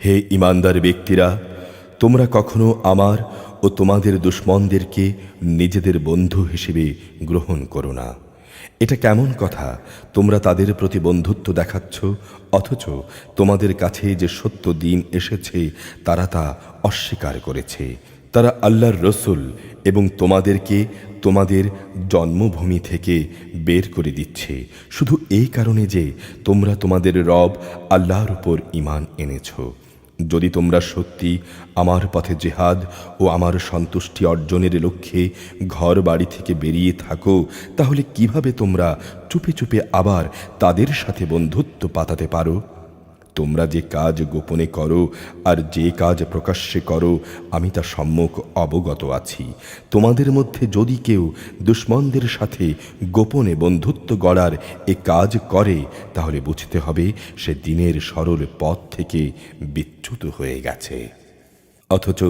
হে ঈমানদার ব্যক্তিরা, তোমরা কখনো আমার ও তোমাদের দুশমনদেরকে নিজেদের বন্ধু হিসেবে গ্রহণ করো না। এটা কেমন কথা, তোমরা তাদের প্রতি বন্ধুত্ব দেখাচ্ছ, অথচ তোমাদের কাছে যে সত্য দিন এসেছে তারা তা অস্বীকার করেছে। তারা আল্লাহর রসুল এবং তোমাদেরকে তোমাদের জন্মভূমি থেকে বের করে দিচ্ছে শুধু এই কারণে যে তোমরা তোমাদের রব আল্লাহর উপর ঈমান এনেছ। যদি তোমরা সত্যি আমার পথে জিহাদ ও আমার সন্তুষ্টি অর্জনের লক্ষ্যে ঘর বাড়ি থেকে বেরিয়ে থাকো, তাহলে কিভাবে তোমরা চুপে চুপে আবার তাদের সাথে বন্ধুত্ব পাতাতে পারো? তোমরা যে কাজ গোপনে করো আর যে কাজ প্রকাশ্যে করো আমি তা সম্যক অবগত আছি। তোমাদের মধ্যে যদি কেউ দুশমনদের সাথে গোপনে বন্ধুত্ব গড়ার এ কাজ করে, তাহলে বুঝতে হবে সে দ্বীনের সরল পথ থেকে বিচ্যুত হয়ে গেছে। অথচ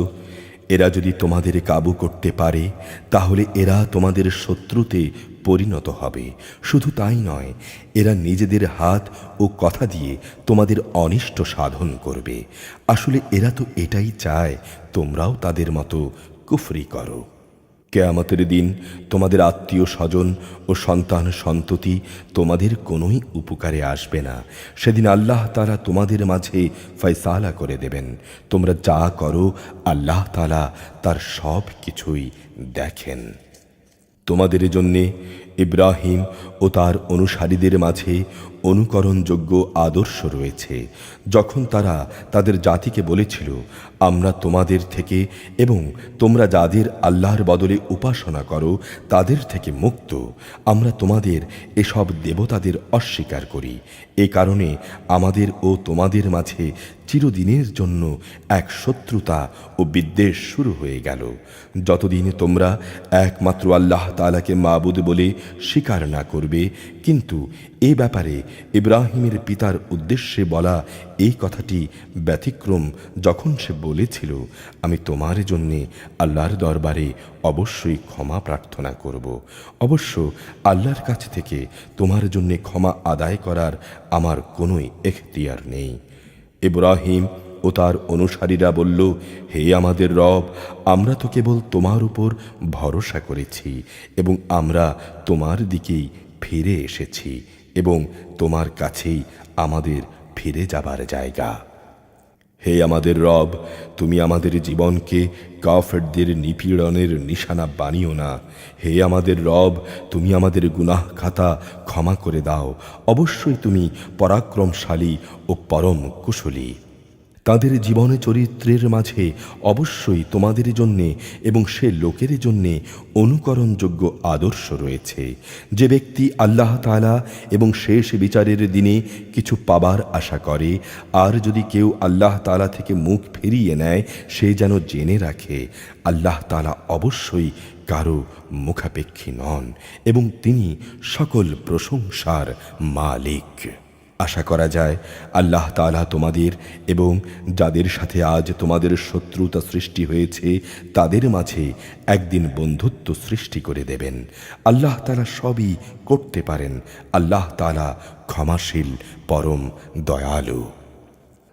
এরা যদি তোমাদের কাবু করতে পারে, তাহলে এরা তোমাদের শত্রুতে পরিণত হবে। শুধু তাই নয়, এরা নিজেদের হাত ও কথা দিয়ে তোমাদের অনিষ্ট সাধন করবে। আসলে এরা তো এটাই চায় তোমরাও তাদের মতো কুফরি করো। কিয়ামতের দিন তোমাদের আত্মীয় স্বজন ও সন্তান সন্ততি তোমাদের কোনোই উপকারে আসবে না। সেদিন আল্লাহ তাআলা তোমাদের মাঝে ফয়সালা করে দেবেন। তোমরা যা করো আল্লাহ তাআলা তার সব কিছুই দেখেন। তোমাদের জন্যে ইব্রাহিম ও তার অনুসারীদের মাঝে অনুকরণযোগ্য আদর্শ রয়েছে। যখন তারা তাদের জাতিকে বলেছিল, আমরা তোমাদের থেকে এবং তোমরা যাদের আল্লাহর বদলে উপাসনা করো তাদের থেকে মুক্ত, আমরা তোমাদের এসব দেবতাদের অস্বীকার করি। এ কারণে আমাদের ও তোমাদের মাঝে চিরদিনের জন্য এক শত্রুতা ও বিদ্বেষ শুরু হয়ে গেল। যতদিন তোমরা একমাত্র আল্লাহ তাআলাকে মাবুদ বলে স্বীকার না করবে। কিন্তু এ ব্যাপারে ইব্রাহিমের পিতার উদ্দেশ্যে বলা এই কথাটি ব্যতিক্রম, যখন সে বলেছিল, আমি তোমার জন্যে আল্লাহর দরবারে অবশ্যই ক্ষমা প্রার্থনা করব। অবশ্য আল্লাহর কাছ থেকে তোমার জন্যে ক্ষমা আদায় করার আমার কোনোই এখতিয়ার নেই। ইব্রাহিম ও তার অনুসারীরা বলল, হে আমাদের রব, আমরা তো কেবল তোমার উপর ভরসা করেছি এবং আমরা তোমার দিকেই ফিরে এসেছি এবং তোমার কাছেই আমাদের ফিরে যাবার জায়গা। হে আমাদের রব, তুমি আমাদের জীবনকে কাফেরদের নিপীড়নের নিশানা বানিও না। হে আমাদের রব, তুমি আমাদের গুনাহ খাতা ক্ষমা করে দাও। অবশ্যই তুমি পরাক্রমশালী ও পরম কুশলী। তাদের জীবনে চরিত্রের মাঝে অবশ্যই তোমাদের জন্যে এবং সে লোকের জন্যে অনুকরণযোগ্য আদর্শ রয়েছে। যে ব্যক্তি আল্লাহ তাআলা এবং শেষ বিচারের দিনে কিছু পাবার আশা করে, আর যদি কেউ আল্লাহ তাআলা থেকে মুখ ফিরিয়ে নেয়, সে যেন জেনে রাখে আল্লাহ তাআলা অবশ্যই কারো মুখাপেক্ষী নন এবং তিনি সকল প্রশংসার মালিক। আশা করা যায় আল্লাহ তাআলা তোমাদের এবং যাদের সাথে আজ তোমাদের শত্রুতা সৃষ্টি হয়েছে তাদের মাঝে একদিন বন্ধুত্ব সৃষ্টি করে দেবেন। আল্লাহ তাআলা সবই করতে পারেন। আল্লাহ তাআলা ক্ষমাশীল, পরম দয়ালু।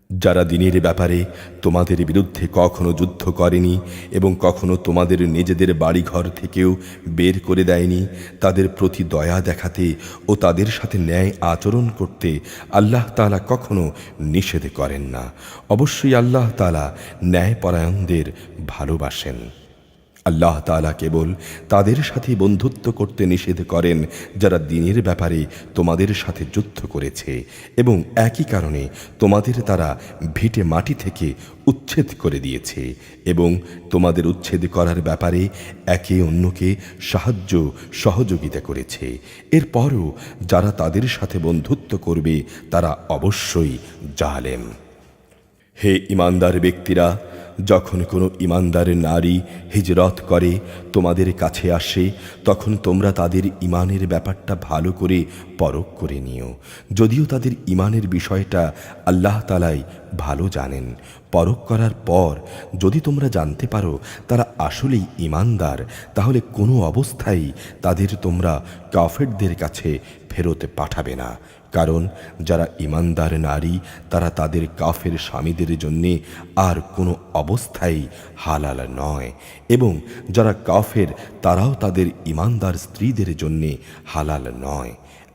যারা দ্বীনের ব্যাপারে তোমাদের বিরুদ্ধে কখনো যুদ্ধ করেনি এবং কখনো তোমাদের নিজেদের বাড়িঘর থেকেও বের করে দেয়নি, তাদের প্রতি দয়া দেখাতে ও তাদের সাথে ন্যায় আচরণ করতে আল্লাহ তাআলা কখনো নিষেধ করেন না। অবশ্যই আল্লাহ তাআলা ন্যায়পরায়ণদের ভালোবাসেন। আল্লাহ তাআলা কেবল তাদের সাথে বন্ধুত্ব করতে নিষেধ করেন যারা দ্বীনের ব্যাপারে তোমাদের সাথে যুদ্ধ করেছে এবং একই কারণে তোমাদের তারা ভিটে মাটি থেকে উচ্ছেদ করে দিয়েছে এবং তোমাদের উচ্ছেদ করার ব্যাপারে একে অন্যকে সাহায্য সহযোগিতা করেছে। এরপরও যারা তাদের সাথে বন্ধুত্ব করবে তারা অবশ্যই জালেম। হে ঈমানদার ব্যক্তিরা, যখন কোনো ঈমানদার নারী হিজরত করে তোমাদের কাছে আসে, তখন তোমরা তাদের ঈমানের ব্যাপারটা ভালো করে পরখ করে নিও। যদিও তাদের ঈমানের বিষয়টা আল্লাহ তাআলাই ভালো জানেন। পরখ করার পর যদি তোমরা জানতে পারো তারা আসলেই ঈমানদার, তাহলে কোনো অবস্থায় তাদের তোমরা কাফেরদের কাছে ফেরত পাঠাবে না। কারণ যারা ঈমানদার নারী তারা তাদের কাফের স্বামীদের জন্যে আর কোনো অবস্থায় হালাল নয়, এবং যারা কাফের তারাও তাদের ঈমানদার স্ত্রীদের জন্যে হালাল নয়।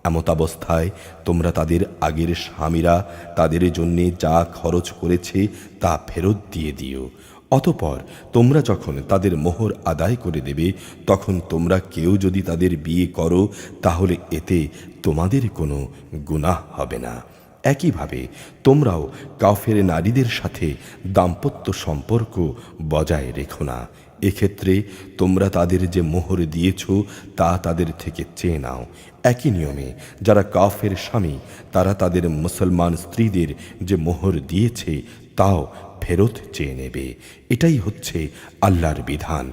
এমতাবস্থায় তোমরা তাদের আগের স্বামীরা তাদের জন্যে যা খরচ করেছে তা ফেরত দিয়ে দিও। অতঃপর তোমরা যখন তাদের মোহর আদায় করে দেবে তখন তোমরা কেউ যদি তাদের বিয়ে করো তাহলে এতে তোমাদের কোনো গুনাহ হবে না। একইভাবে তোমরাও কাফের নারীদের সাথে দাম্পত্য সম্পর্ক বজায় রেখো না। এক্ষেত্রে তোমরা তাদের যে মোহর দিয়েছ তা তাদের থেকে চেয়ে নাও। একই নিয়মে যারা কাফের স্বামী তারা তাদের মুসলমান স্ত্রীদের যে মোহর দিয়েছে তাও ফেরত চেয়ে নেবে। এটাই হচ্ছে আল্লাহর বিধান।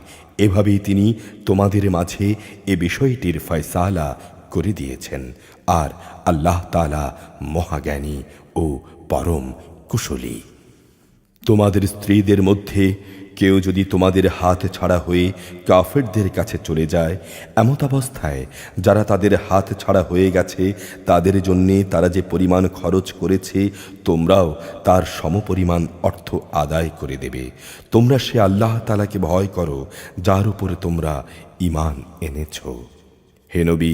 এভাবেই তিনি তোমাদের মাঝে এ বিষয়টির ফয়সালা করে দিয়েছেন। আর আল্লাহ তাআলা মহাজ্ঞানী ও পরম কুশলী। তোমাদের স্ত্রীদের মধ্যে কেউ যদি তোমাদের হাত ছাড়া হয়ে কাফেরদের কাছে চলে যায়, এমতাবস্থায় যারা তাদের হাত ছাড়া হয়ে গেছে তাদের জন্যে তারা যে পরিমাণ খরচ করেছে তোমরাও তার সমপরিমাণ অর্থ আদায় করে দেবে। তোমরা সে আল্লাহ তাআলাকে ভয় করো যার উপরে তোমরা ঈমান এনেছ। হে নবী,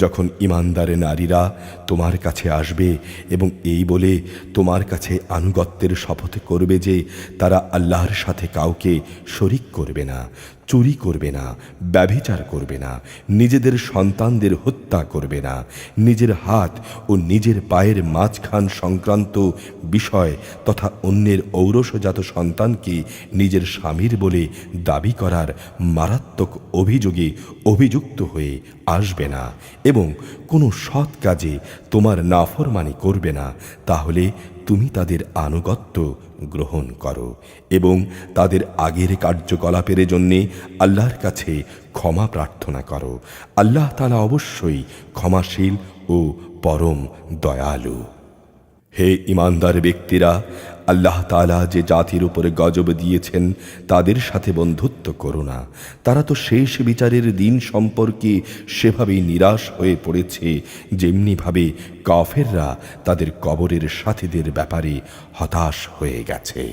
যখন ঈমানদার নারীরা তোমার কাছে আসবে এবং এই বলে তোমার কাছে আনুগত্যের শপথ করবে যে তারা আল্লাহর সাথে কাউকে শরিক করবে না, চুরি করবে না, ব্যভিচার করবে না, নিজেদের সন্তানদের হত্যা করবে না, নিজের হাত ও নিজের পায়ের মাঝখান সংক্রান্ত বিষয় তথা অন্যের ঔরসজাত সন্তানকে নিজের স্বামীর বলে দাবি করার মারাত্মক অভিযোগে অভিযুক্ত হয়ে আসবে না, এবং কোনো সৎ কাজে তোমার নাফরমানি করবে না, তাহলে তুমি তাদের আনুগত্য গ্রহণ করো এবং তাদের আগের কার্যকলাপের জন্যে আল্লাহর কাছে ক্ষমা প্রার্থনা করো। আল্লাহ তাআলা অবশ্যই ক্ষমাশীল ও পরম দয়ালু। হে ঈমানদার ব্যক্তিরা, আল্লাহ তাআলা যে জাতির উপরে গজব দিয়েছেন তাদের সাথে বন্ধুত্ব করো না। তারা তো শেষ বিচারের দিন সম্পর্কে সেভাবেই নিরাশ হয়ে পড়েছে যেমনিভাবে কাফেররা তাদের কবরের সাথীদের ব্যাপারে হতাশ হয়ে গেছে।